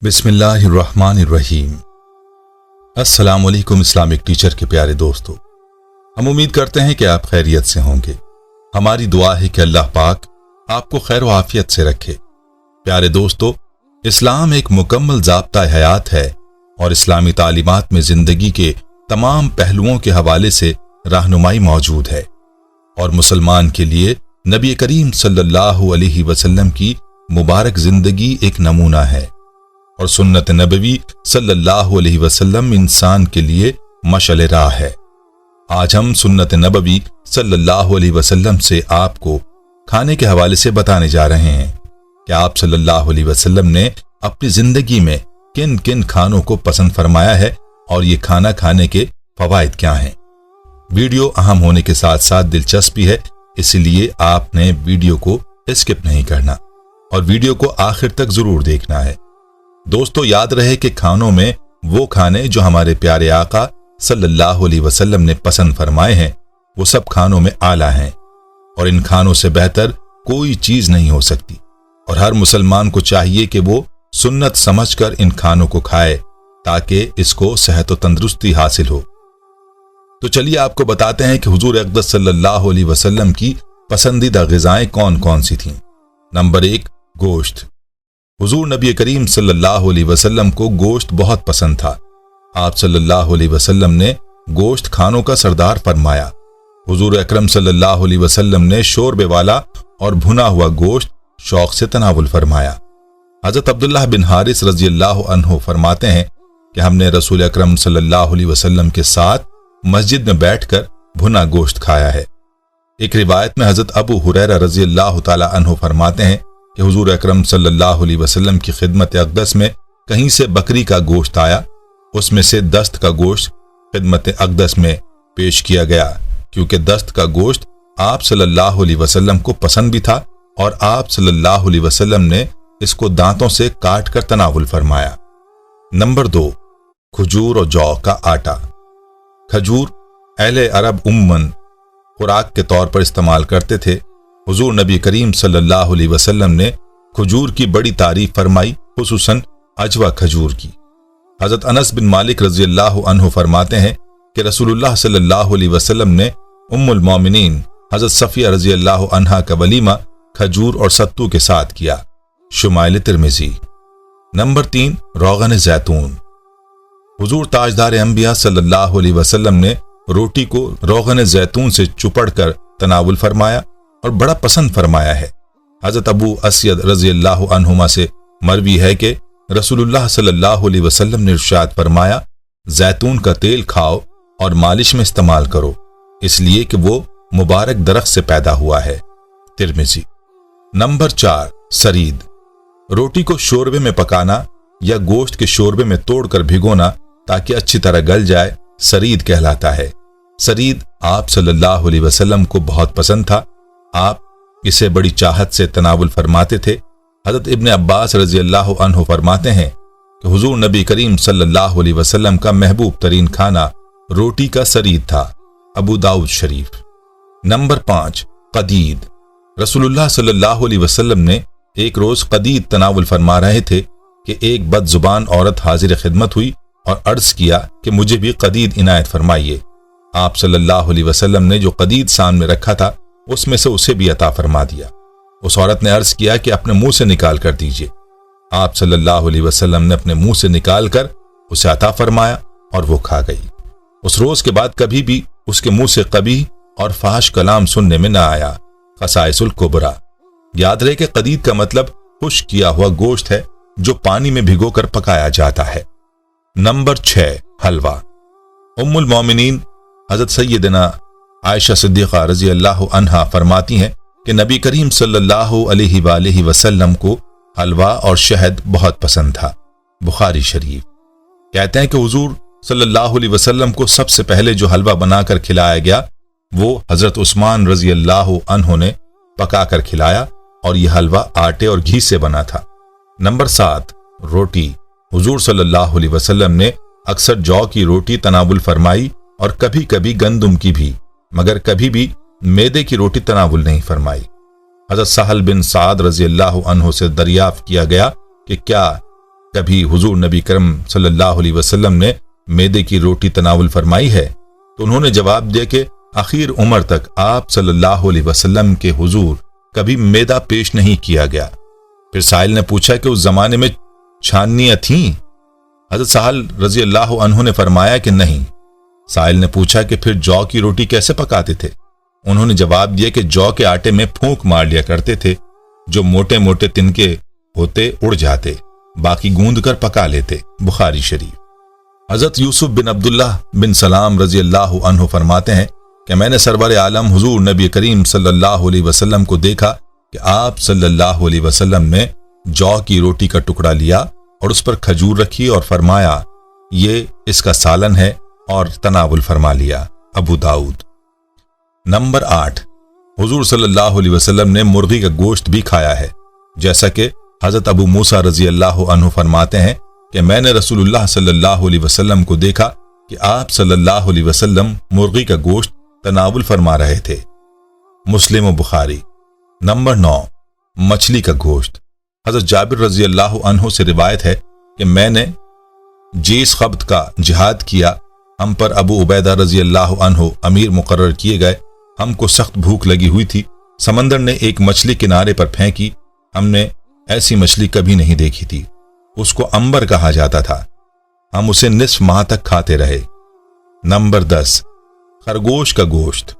बिस्मिल्लाहिर्रहमानिर्रहीम। अस्सलाम वालेकुम इस्लामिक टीचर के प्यारे दोस्तों, हम उम्मीद करते हैं कि आप खैरियत से होंगे। हमारी दुआ है कि अल्लाह पाक आपको खैर व आफियत से रखे। प्यारे दोस्तों, इस्लाम एक मुकम्मल ज़ाब्ता हयात है और इस्लामी तालीमात में ज़िंदगी के तमाम पहलुओं के हवाले से रहनुमाई मौजूद है और मुसलमान के लिए नबी करीम सल्लल्लाहु अलैहि वसल्लम की मुबारक ज़िंदगी एक नमूना है और सुन्नत नबवी सल्लल्लाहु अलैहि वसल्लम इंसान के लिए मशअल राह है। आज हम सुन्नत नबवी सल्लल्लाहु अलैहि वसल्लम से आपको खाने के हवाले से बताने जा रहे हैं कि आप सल्लल्लाहु अलैहि वसल्लम ने अपनी जिंदगी में किन किन खानों को पसंद फरमाया है और ये खाना खाने के फवाइद क्या हैं। वीडियो अहम होने के साथ साथ दिलचस्पी है, इसलिए आपने वीडियो को स्किप नहीं करना और वीडियो को आखिर तक जरूर देखना है। दोस्तों, याद रहे कि खानों में वो खाने जो हमारे प्यारे आका सल्लल्लाहु अलैहि वसल्लम ने पसंद फरमाए हैं वो सब खानों में आला हैं और इन खानों से बेहतर कोई चीज नहीं हो सकती और हर मुसलमान को चाहिए कि वो सुन्नत समझकर इन खानों को खाए ताकि इसको सेहत व तंदुरुस्ती हासिल हो। तो चलिए आपको बताते हैं कि हुजूर अक़दस सल्लल्लाहु अलैहि वसल्लम की पसंदीदा ग़िज़ाएं कौन कौन सी थीं। नंबर 1, गोश्त। हुजूर नबी करीम सल्लल्लाहु अलैहि वसल्लम को गोश्त बहुत पसंद था। आप सल्लल्लाहु अलैहि वसल्लम ने गोश्त खानों का सरदार फरमाया। हुजूर अकरम सल्लल्लाहु अलैहि वसल्लम ने शोरबे वाला और भुना हुआ गोश्त शौक से तनावुल फरमाया। हजरत अब्दुल्लाह बिन हारिस रज़ियल्लाहु अन्हु फरमाते हैं कि हमने रसूल अकरम सल्लल्लाहु अलैहि वसल्लम के साथ मस्जिद में बैठकर भुना गोश्त खाया है। एक रिवायत में हजरत अबू हुरैरा रज़ियल्लाहु ताला अन्हु फरमाते हैं कि हुजूर अकरम सल्लल्लाहु अलैहि वसल्लम की खिदमत अक़दस में कहीं से बकरी का गोश्त आया, उसमें से दस्त का गोश्त खिदमत अक़दस में पेश किया गया क्योंकि दस्त का गोश्त आप सल्लल्लाहु अलैहि वसल्लम को पसंद भी था और आप सल्लल्लाहु अलैहि वसल्लम ने इसको दांतों से काट कर तनावुल फरमाया। नंबर 2, खजूर और जौ का आटा। खजूर अहले अरब उम्मन खुराक के तौर पर इस्तेमाल करते थे। हुजूर नबी करीम सल्लल्लाहु अलैहि वसल्लम ने खजूर की बड़ी तारीफ फरमाई, खुसूसन अजवा खजूर की। हजरत अनस बिन मालिक रज़ियल्लाहु अन्हु फरमाते हैं कि रसूलुल्लाह सल्लल्लाहु अलैहि वसल्लम ने उम्मुल मोमिनीन हजरत सफिया रज़ियल्लाहु अन्हा का वलीमा खजूर और सत्तू के साथ किया। शुमाइल तिरमिज़ी। नंबर 3, रोगन ज़ैतून। हुजूर ताजदार अंबिया सल्लल्लाहु अलैहि वसल्लम ने रोटी को रोगन ज़ैतून से चुपड़कर तनावुल फरमाया और बड़ा पसंद फरमाया है। हजरत अबू अस्यद रज़ियल्लाहु अन्हुमा से मरवी है कि रसूलुल्लाह सल्लल्लाहु अलैहि वसल्लम ने इरशाद फरमाया, जैतून का तेल खाओ और मालिश में इस्तेमाल करो, इसलिए कि वो मुबारक दरख्त से पैदा हुआ है। तिरमिज़ी। नंबर 4, सरीद। रोटी को शोरबे में पकाना या गोश्त के शोरबे में तोड़कर भिगोना ताकि अच्छी तरह गल जाए सरीद कहलाता है। सरीद आप सल्लल्लाहु अलैहि वसल्लम को बहुत पसंद था। आप इसे बड़ी चाहत से तनावुल फरमाते थे। हजरत इब्ने अब्बास रज़ियल्लाहु अन्हु फरमाते हैं कि हुजूर नबी करीम सल्लल्लाहु अलैहि वसल्लम का महबूब तरीन खाना रोटी का सरीद था। अबू दाऊद शरीफ। नंबर 5, कदीद। रसूलुल्लाह सल्लल्लाहु अलैहि वसल्लम ने एक रोज कदीद तनावुल फरमा रहे थे कि एक बदजुबान औरत हाजिर खिदमत हुई और अर्ज किया कि मुझे भी कदीद इनायत फरमाइए। आप सल्लल्लाहु अलैहि वसल्लम ने जो कदीद सामने रखा था उसमें से उसे भी अता फरमा दिया। उस औरत ने अर्ज किया कि अपने मुंह से निकाल कर दीजिए। आप सल्लल्लाहु अलैहि वसल्लम ने अपने मुंह से निकाल कर उसे अता फरमाया और वो खा गई। उस रोज के बाद कभी भी उसके मुंह से कबीह और फाहिश कलाम सुनने में न आया। क़साइसुल कुबरा। याद रहे कि कदीद का मतलब खुश्क किया हुआ गोश्त है जो पानी में भिगोकर पकाया जाता है। नंबर 6, हलवा। उम्मुल मोमिनीन हजरत सैयदना आयशा सिद्दीक़ा रज़ियल्लाहु अन्हा फरमाती हैं कि नबी करीम सल्लल्लाहु अलैहि वसल्लम को हलवा और शहद बहुत पसंद था। बुखारी शरीफ। कहते हैं कि हुजूर सल्लल्लाहु अलैहि वसल्लम को सबसे पहले जो हलवा बनाकर खिलाया गया वो हजरत उस्मान रज़ियल्लाहु अन्हु ने पकाकर खिलाया और यह हलवा आटे और घी से बना था। नंबर 7, रोटी। हुजूर सल्लल्लाहु अलैहि वसल्लम ने अक्सर जौ की रोटी तनावुल फरमाई और कभी कभी गंदुम की भी, मगर कभी भी मैदे की रोटी तनावुल नहीं फरमाई। हजरत सहल बिन साद रज़ियल्लाहु अन्हु से दरियाफ्त किया गया कि क्या کبھی حضور نبی کرم صلی اللہ علیہ وسلم نے میدے کی روٹی تناول فرمائی ہے؟ تو انہوں نے جواب دیا کہ آخر عمر تک آپ صلی اللہ علیہ وسلم کے حضور کبھی میدہ پیش نہیں کیا گیا۔ پھر سائل نے پوچھا کہ اس زمانے میں چھاننیاں تھیں؟ حضرت سہل رضی اللہ عنہ نے فرمایا کہ نہیں۔ سائل نے پوچھا کہ پھر جو کی روٹی کیسے پکاتے تھے؟ انہوں نے جواب دیا کہ جو کے آٹے میں پھونک مار لیا کرتے تھے، جو موٹے موٹے تنکے ہوتے اڑ جاتے، باقی گوندھ کر پکا لیتے۔ بخاری شریف۔ حضرت یوسف بن عبداللہ بن سلام رضی اللہ عنہ فرماتے ہیں کہ میں نے سرور عالم حضور نبی کریم صلی اللہ علیہ وسلم کو دیکھا کہ آپ صلی اللہ علیہ وسلم نے جو کی روٹی کا ٹکڑا لیا اور اس پر کھجور رکھی اور فرمایا یہ اس کا سالن ہے، اور تناول فرما لیا۔ ابو داؤد۔ نمبر 8، حضور صلی اللہ علیہ وسلم نے مرغی کا گوشت بھی کھایا ہے، جیسا کہ حضرت ابو موسیٰ رضی اللہ عنہ فرماتے ہیں کہ میں نے رسول اللہ صلی اللہ علیہ وسلم کو دیکھا کہ آپ صلی اللہ علیہ وسلم مرغی کا گوشت تناول فرما رہے تھے۔ مسلم و بخاری۔ نمبر 9، مچھلی کا گوشت۔ حضرت جابر رضی اللہ عنہ سے روایت ہے کہ میں نے جیس خبت کا جہاد کیا، ہم پر ابو عبیدہ رضی اللہ عنہ امیر مقرر کیے گئے، ہم کو سخت بھوک لگی ہوئی تھی، سمندر نے ایک مچھلی کنارے پر پھینکی، ہم نے ایسی مچھلی کبھی نہیں دیکھی تھی، اس کو امبر کہا جاتا تھا، ہم اسے نصف ماہ تک کھاتے رہے۔ نمبر 10، خرگوش کا گوشت۔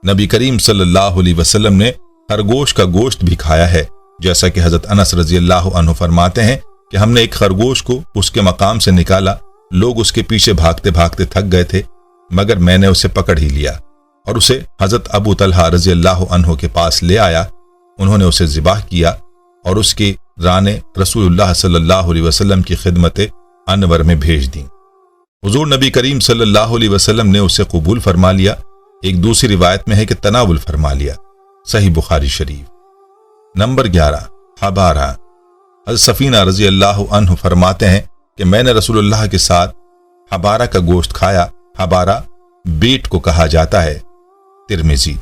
نبی کریم صلی اللہ علیہ وسلم نے خرگوش کا گوشت بھی کھایا ہے، جیسا کہ حضرت انس رضی اللہ عنہ فرماتے ہیں کہ ہم نے ایک خرگوش کو اس کے مقام سے نکالا، لوگ اس کے پیچھے بھاگتے بھاگتے تھک گئے تھے، مگر میں نے اسے پکڑ ہی لیا اور اسے حضرت ابو طلحہ رضی اللہ عنہ کے پاس لے آیا، انہوں نے اسے ذبح کیا اور اس کی رانے رسول اللہ صلی اللہ علیہ وسلم کی خدمت انور میں بھیج دیں۔ حضور نبی کریم صلی اللہ علیہ وسلم نے اسے قبول فرما لیا، ایک دوسری روایت میں ہے کہ تناول فرما لیا۔ صحیح بخاری شریف۔ نمبر 11، حبارہ۔ حضرت سفینہ رضی اللہ عنہ فرماتے ہیں کہ میں نے رسول اللہ کے ساتھ حبارہ کا گوشت کھایا، حبارہ بیٹ کو کہا جاتا ہے۔ ترمذی۔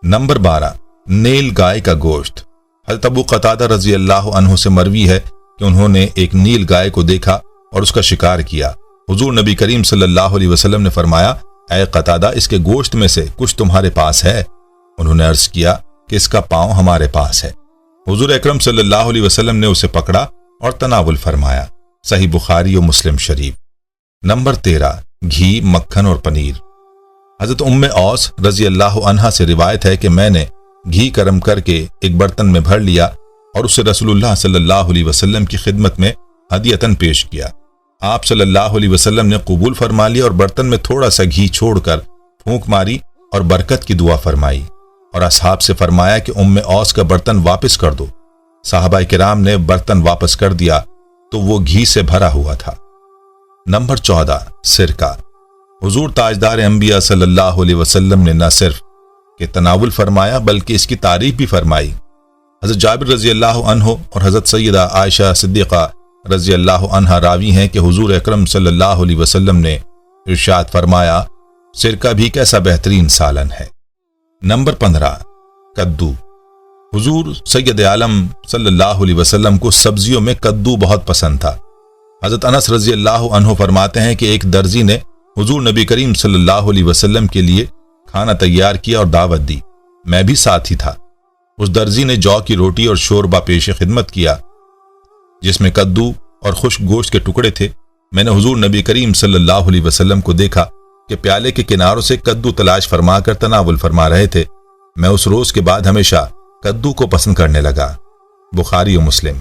نمبر 12، نیل گائے کا گوشت۔ حضرت ابو قتادہ رضی اللہ عنہ سے مروی ہے کہ انہوں نے ایک نیل گائے کو دیکھا اور اس کا شکار کیا، حضور نبی کریم صلی اللہ علیہ وسلم نے فرمایا اے قتادہ اس کے گوشت میں سے کچھ تمہارے پاس ہے؟ انہوں نے عرض کیا کہ اس کا پاؤں ہمارے پاس ہے۔ حضور اکرم صلی اللہ علیہ وسلم نے اسے پکڑا اور تناول فرمایا۔ صحیح بخاری و مسلم شریف۔ نمبر 13، گھی، مکھن اور پنیر۔ حضرت ام اوس رضی اللہ عنہا سے روایت ہے کہ میں نے گھی گرم کر کے ایک برتن میں بھر لیا اور اسے رسول اللہ صلی اللہ علیہ وسلم کی خدمت میں ہدیتاً پیش کیا۔ آپ صلی اللہ علیہ وسلم نے قبول فرما لیا اور برتن میں تھوڑا سا گھی چھوڑ کر پھونک ماری اور برکت کی دعا فرمائی، اور اصحاب سے فرمایا کہ ام اوس کا برتن واپس کر دو۔ صحابہ کرام نے برتن واپس کر دیا تو وہ گھی سے بھرا ہوا تھا۔ نمبر 14، سرکہ۔ حضور تاجدار انبیاء صلی اللہ علیہ وسلم نے نہ صرف کہ تناول فرمایا بلکہ اس کی تعریف بھی فرمائی۔ حضرت جابر رضی اللہ عنہ اور حضرت سیدہ عائشہ صدیقہ رضی اللہ عنہا راوی ہیں کہ حضور اکرم صلی اللہ علیہ وسلم نے ارشاد فرمایا سرکہ بھی کیسا بہترین سالن ہے۔ نمبر 15، کدو۔ حضور سید عالم صلی اللہ علیہ وسلم کو سبزیوں میں کدو بہت پسند تھا۔ حضرت انس رضی اللہ عنہ فرماتے ہیں کہ ایک درزی نے حضور نبی کریم صلی اللہ علیہ وسلم کے لیے کھانا تیار کیا اور دعوت دی، میں بھی ساتھ ہی تھا۔ اس درزی نے جو کی روٹی اور شوربہ پیش خدمت کیا جس میں کدو اور خشک گوشت کے ٹکڑے تھے۔ میں نے حضور نبی کریم صلی اللہ علیہ وسلم کو دیکھا کہ پیالے کے کناروں سے کدو تلاش فرما کر تناول فرما رہے تھے۔ میں اس روز کے بعد ہمیشہ کدو کو پسند کرنے لگا۔ بخاری و مسلم۔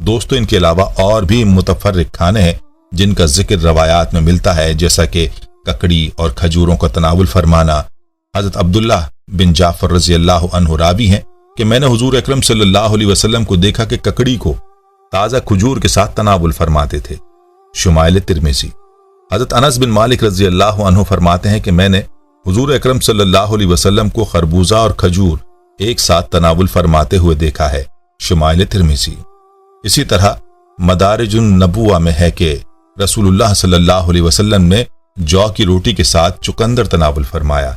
دوستو ان کے علاوہ اور بھی متفرق کھانے ہیں جن کا ذکر روایات میں ملتا ہے، جیسا کہ ککڑی اور کھجوروں کا تناول فرمانا۔ حضرت عبداللہ بن جعفر رضی اللہ عنہ راوی ہیں کہ میں نے حضور اکرم صلی اللہ علیہ وسلم کو دیکھا کہ ککڑی کو تازہ کھجور کے ساتھ تناول فرماتے تھے۔ شمائل ترمذی۔ حضرت انس بن مالک رضی اللہ عنہ فرماتے ہیں کہ میں نے حضور اکرم صلی اللہ علیہ وسلم کو خربوزہ اور کھجور ایک ساتھ تناول فرماتے ہوئے دیکھا ہے۔ شمائل ترمذی۔ اسی طرح مدارج النبوہ میں ہے کہ رسول اللہ صلی اللہ علیہ وسلم نے جو کی روٹی کے ساتھ چقندر تناول فرمایا۔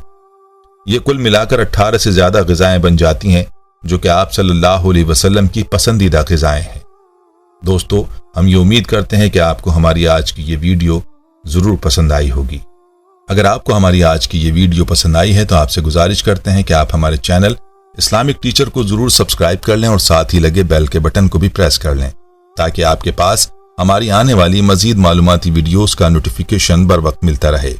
یہ کل ملا کر 18 سے زیادہ غذائیں بن جاتی ہیں جو کہ آپ صلی اللہ علیہ وسلم کی پسندیدہ غذائیں ہیں۔ दोस्तों, हम ये उम्मीद करते हैं कि आपको हमारी आज की ये वीडियो ज़रूर पसंद आई होगी। अगर आपको हमारी आज की ये वीडियो पसंद आई है तो आपसे गुजारिश करते हैं कि आप हमारे चैनल इस्लामिक टीचर को ज़रूर सब्सक्राइब कर लें और साथ ही लगे बेल के बटन को भी प्रेस कर लें, ताकि आपके पास हमारी आने वाली मज़ीद मालूमाती वीडियोस का नोटिफिकेशन बर वक्त मिलता रहे।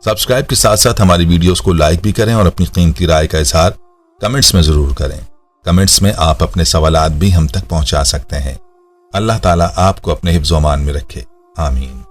सब्सक्राइब के साथ साथ हमारी वीडियोस को लाइक भी करें और अपनी कीमती राय का इजहार कमेंट्स में ज़रूर करें। कमेंट्स में आप अपने सवालात भी हम तक पहुंचा सकते हैं। अल्लाह ताला आपको अपने हिफ्ज़-ओ-अमान में रखे। आमीन।